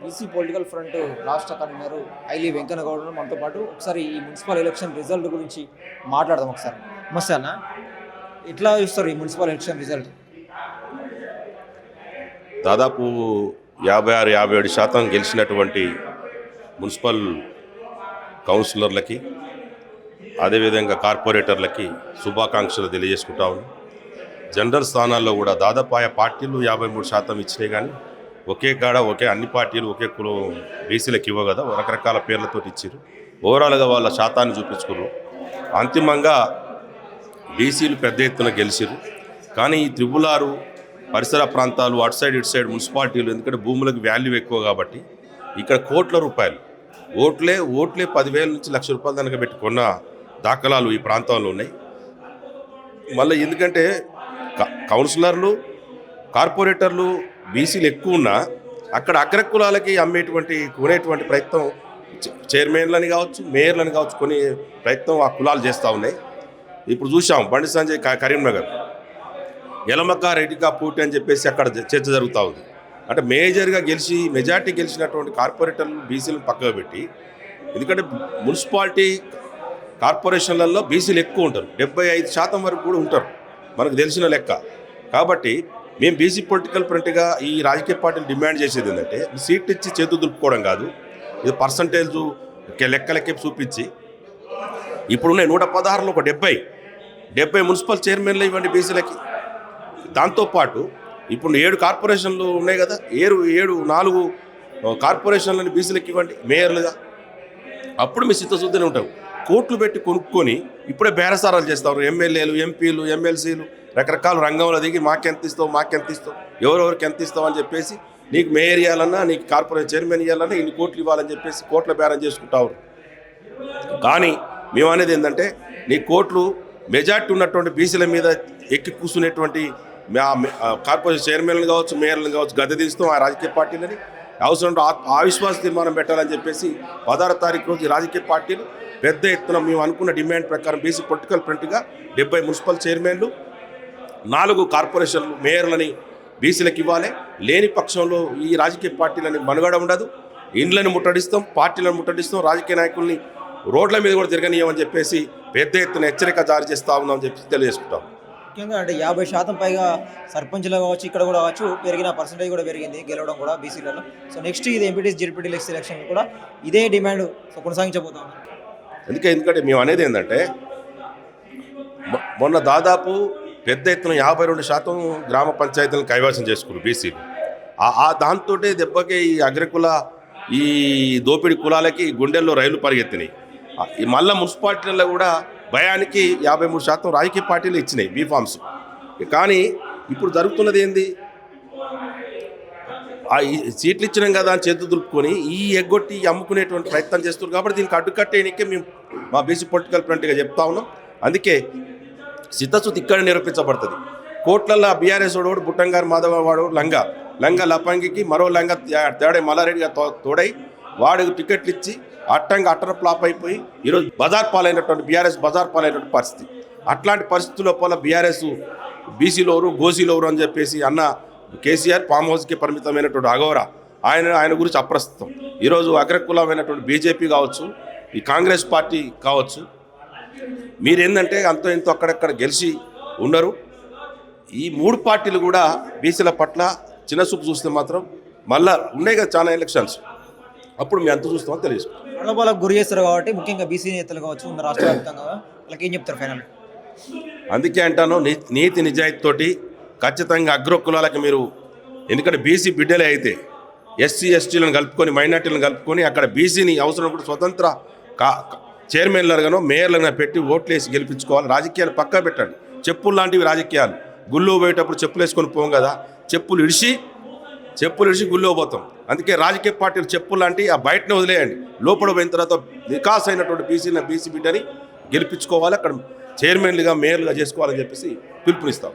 BC political front రాష్ట్ర convener Aili Venkanna Goud మనతో పాటు ఒకసారి ఈ మున్సిపల్ ఎలక్షన్ రిజల్ట్ గురించి మాట్లాడదాం ఒకసారి. నమస్తే అన్న, ఎట్లా చూస్తారు ఈ మున్సిపల్ ఎలక్షన్ రిజల్ట్? దాదాపు 56-57% గెలిచినటువంటి మున్సిపల్ కౌన్సిలర్లకి అదేవిధంగా కార్పొరేటర్లకి శుభాకాంక్షలు తెలియజేసుకుంటా ఉన్నాం. జనరల్ స్థానాల్లో కూడా దాదాపు ఆయా పార్టీలు 53% ఇచ్చినాయి, కానీ ఒకే కాడ అన్ని పార్టీలు ఒకే కులం బీసీలకు ఇవ్వ కదా, రకరకాల పేర్లతో ఇచ్చారు. ఓవరాల్గా వాళ్ళ శాతాన్ని చూపించుకున్నారు. అంతిమంగా బీసీలు పెద్ద ఎత్తున గెలిచారు. కానీ ఈ త్రిపులారు పరిసర ప్రాంతాలు అటు సైడ్ ఇటు సైడ్ మున్సిపాలిటీలు, ఎందుకంటే భూములకు వాల్యూ ఎక్కువ కాబట్టి ఇక్కడ కోట్ల రూపాయలు ఓట్లే 10,000 నుంచి ₹1,00,000 దాకా పెట్టి కొన్న దాఖలాలు ఈ ప్రాంతంలో ఉన్నాయి. మళ్ళీ ఎందుకంటే కౌన్సిలర్లు కార్పొరేటర్లు బీసీలు ఎక్కువ ఉన్నా అక్కడ అగ్రకులాలకి కొనేటువంటి ప్రయత్నం చైర్మన్లని కావచ్చు, మేయర్లని కావచ్చు కొనే ప్రయత్నం ఆ కులాలు చేస్తూ ఉన్నాయి. ఇప్పుడు చూసాం బండి సంజయ్ కరీంనగర్ ఎలమక్క రెడ్డిగా పోటీ అని చెప్పేసి అక్కడ చర్చ జరుగుతూ ఉంది. అంటే మెజార్టీ గెలిచినటువంటి కార్పొరేటర్లు బీసీలను పక్కకు పెట్టి, ఎందుకంటే మున్సిపాలిటీ కార్పొరేషన్లలో బీసీలు ఎక్కువ ఉంటారు, 75% వరకు కూడా ఉంటారు మనకు తెలిసిన లెక్క. కాబట్టి మేము బీసీ పొలిటికల్ ఫ్రంట్గా ఈ రాజకీయ పార్టీలు డిమాండ్ చేసేది ఏంటంటే సీట్ ఇచ్చి చేతులు దులుపుకోవడం కాదు, ఇది పర్సంటేజ్ లెక్కలెక్కే చూపించి ఇప్పుడున్న 116లో ఒక 70 మున్సిపల్ చైర్మన్లు ఇవ్వండి బీసీలకి. దాంతోపాటు ఇప్పుడు 7 కార్పొరేషన్లు ఉన్నాయి కదా, 4 కార్పొరేషన్లని బీసీలకు ఇవ్వండి మేయర్లుగా. అప్పుడు మీ చిత్తశుద్ధిని ఉంటారు. కోట్లు పెట్టి కొనుక్కొని ఇప్పుడే బేరసారాలు చేస్తారు. ఎమ్మెల్యేలు, ఎంపీలు, ఎమ్మెల్సీలు రకరకాల రంగంలో దిగి మాకెంత ఇస్తావు, ఎవరెవరికి ఎంత ఇస్తావు అని చెప్పేసి, నీకు మేయర్ ఇవ్వాలన్నా నీకు కార్పొరేషన్ చైర్మన్ ఇవ్వాలన్నా ఇన్ని కోట్లు ఇవ్వాలని చెప్పేసి కోట్ల బేరం చేసుకుంటారు. కానీ మేము అనేది ఏంటంటే నీ కోట్లు మెజార్టీ ఉన్నటువంటి బీసీల మీద ఎక్కి కూర్చునేటువంటి కార్పొరేషన్ చైర్మన్లు కావచ్చు, మేయర్లను కావచ్చు గద్దె దించుతాం ఆ రాజకీయ పార్టీలని. అవసరం అవిశ్వాస తీర్మానం పెట్టాలని చెప్పేసి 16వ తారీఖు రోజు ఈ రాజకీయ పార్టీలు పెద్ద ఎత్తున మేము అనుకున్న డిమాండ్ ప్రకారం బీసీ పొలిటికల్ ఫ్రంట్గా 70 మున్సిపల్ చైర్మన్లు, 4 కార్పొరేషన్లు మేయర్లని బీసీలకు ఇవ్వాలి. లేని పక్షంలో ఈ రాజకీయ పార్టీలని మనుగడ ఉండదు. ఇండ్లను ముట్టడిస్తాం, పార్టీలను ముట్టడిస్తాం, రాజకీయ నాయకుల్ని రోడ్ల మీద కూడా తిరగనీయమని చెప్పేసి పెద్ద ఎత్తున హెచ్చరిక జారీ చేస్తూ ఉన్నామని చెప్పి తెలియజేసుకుంటాం. ముఖ్యంగా అంటే 50% పైగా సర్పంచ్లో కావచ్చు, ఇక్కడ కూడా కావచ్చు పెరిగిన పర్సంటేజ్ కూడా పెరిగింది గెలవడం కూడా బీసీలలో. సో నెక్స్ట్ ఇది ఎంపీటీస్ జెడ్పీటీ ఎలక్షన్ కూడా ఇదే డిమాండ్ కొనసాగించబోతాం. ఎందుకంటే మేము అనేది ఏంటంటే మొన్న దాదాపు పెద్ద ఎత్తున 52% గ్రామ పంచాయతీలను కైవసం చేసుకున్నారు బీసీలు. దాంతో దెబ్బకి ఈ అగ్రకుల ఈ దోపిడీ కులాలకి గుండెల్లో రైలు పరిగెత్తినాయి. మళ్ళీ మున్సిపాలిటీలలో కూడా భయానికి 53% రాజకీయ పార్టీలు ఇచ్చినాయి బీఫామ్స్. కానీ ఇప్పుడు జరుగుతున్నది ఏంది, సీట్లు ఇచ్చినాం కదా అని చేతులు దులుపుకొని ఈ ఎగ్గొట్టి అమ్ముకునేటువంటి ప్రయత్నం చేస్తున్నారు. కాబట్టి దీనికి అడ్డుకట్టేనికే మేము మా బీసీ పొలిటికల్ ఫ్రంట్గా చెప్తా ఉన్నాం. అందుకే చిత్తశుద్ధి ఇక్కడ నిరూపించబడుతుంది. కోట్లల్లో బీఆర్ఎస్ వాడు బుట్టంగారు మాధవ వాడు లంగా లపంగికి మరో లంగా తేడే మల్లారెడ్డిగా తోడై వాడికి టికెట్లు ఇచ్చి అట్టర్ ఫ్లాప్ అయిపోయి ఈరోజు బీఆర్ఎస్ బజార్ పాలైనటువంటి పరిస్థితి. అట్లాంటి పరిస్థితుల వల్ల బీఆర్ఎస్ బీసీలోరు గోసీలోరు అని చెప్పేసి అన్న కేసీఆర్ ఫామ్ హౌస్కి పరిమితమైనటువంటి అఘోర ఆయన గురించి అప్రస్తుతం. ఈరోజు అగ్రకులమైనటువంటి బీజేపీ కావచ్చు, ఈ కాంగ్రెస్ పార్టీ కావచ్చు, మీరేందంటే అంతో ఎంతో అక్కడక్కడ గెలిచి ఉన్నారు. ఈ 3 పార్టీలు కూడా బీసీల పట్ల చిన్న చూపు చూస్తే మాత్రం మళ్ళా ఉన్నాయి కదా చాలా ఎలక్షన్స్, అప్పుడు మేము ఎంత చూస్తామో తెలియజేస్తాం. ప్రలోభాలకు గురి చేస్తారు కాబట్టి ముఖ్యంగా బీసీ నేతలు కావచ్చు ఉన్న రాష్ట్ర వ్యాప్తంగా వాళ్ళకి ఏం చెప్తారు ఫైనల్? అందుకే అంటాను, నీతి నిజాయితీతోటి ఖచ్చితంగా అగ్రకులాలకు మీరు, ఎందుకంటే బీసీ బిడ్డలే అయితే ఎస్సీ ఎస్టీలను కలుపుకొని మైనార్టీలను కలుపుకొని అక్కడ బీసీని అవసరం కూడా స్వతంత్ర చైర్మన్లుగానో మేయర్లుగా పెట్టి ఓట్లేసి గెలిపించుకోవాలి. రాజకీయాలు పక్కా పెట్టండి. చెప్పులు లాంటివి రాజకీయాలు. గుళ్ళో పోయేటప్పుడు చెప్పులు వేసుకొని పోం కదా, చెప్పులు ఇడిచి గుళ్ళో పోతాం. అందుకే రాజకీయ పార్టీలు చెప్పులు లాంటి ఆ బయటనే వదిలేయండి. లోపల పోయిన తర్వాత వికాస్ అయినటువంటి బీసీ బిడ్డని గెలిపించుకోవాలి, అక్కడ చైర్మన్లుగా మేయర్లుగా చేసుకోవాలని చెప్పేసి పిలుపునిస్తాం.